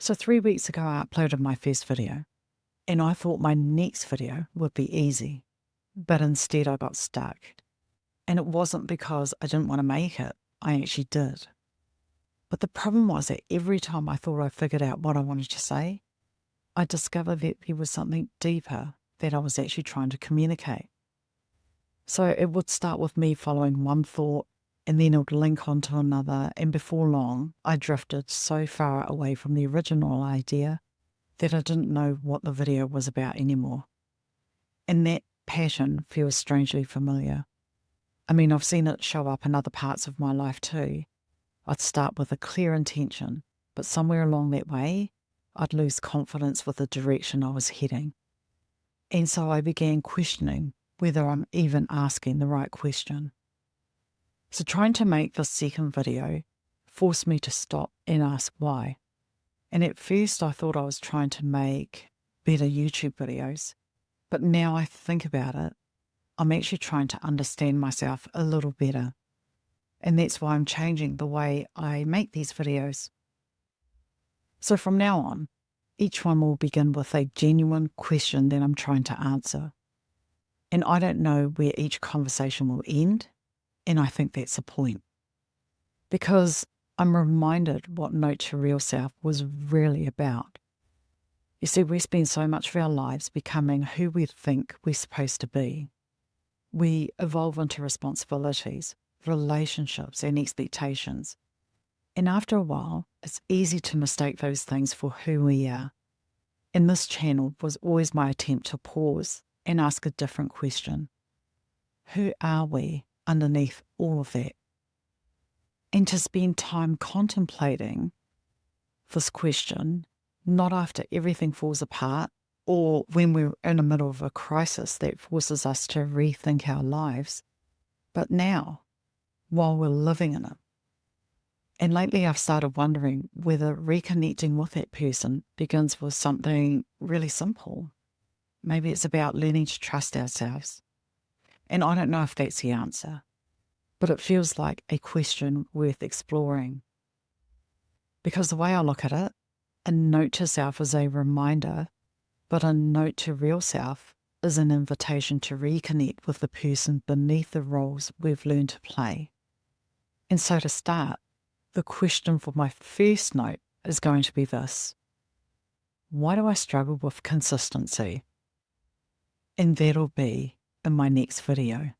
So 3 weeks ago, I uploaded my first video, and I thought my next video would be easy, but instead I got stuck. And it wasn't because I didn't want to make it, I actually did. But the problem was that every time I thought I figured out what I wanted to say, I discovered that there was something deeper that I was actually trying to communicate. So it would start with me following one thought, and then it would link onto another, and before long, I drifted so far away from the original idea that I didn't know what the video was about anymore. And that passion feels strangely familiar. I mean, I've seen it show up in other parts of my life too. I'd start with a clear intention, but somewhere along that way, I'd lose confidence with the direction I was heading. And so I began questioning whether I'm even asking the right question. So trying to make this second video forced me to stop and ask why. And at first I thought I was trying to make better YouTube videos, but now I think about it, I'm actually trying to understand myself a little better. And that's why I'm changing the way I make these videos. So from now on, each one will begin with a genuine question that I'm trying to answer. And I don't know where each conversation will end, and I think that's the point. Because I'm reminded what Note to Real Self was really about. You see, we spend so much of our lives becoming who we think we're supposed to be. We evolve into responsibilities, relationships, and expectations. And after a while, it's easy to mistake those things for who we are. And this channel was always my attempt to pause and ask a different question. Who are we underneath all of that? And to spend time contemplating this question, not after everything falls apart or when we're in the middle of a crisis that forces us to rethink our lives, but now, while we're living in it. And lately I've started wondering whether reconnecting with that person begins with something really simple. Maybe it's about learning to trust ourselves. And I don't know if that's the answer, but it feels like a question worth exploring. Because the way I look at it, a note to self is a reminder, but a note to real self is an invitation to reconnect with the person beneath the roles we've learned to play. And so to start, the question for my first note is going to be this: why do I struggle with consistency? And that'll be in my next video.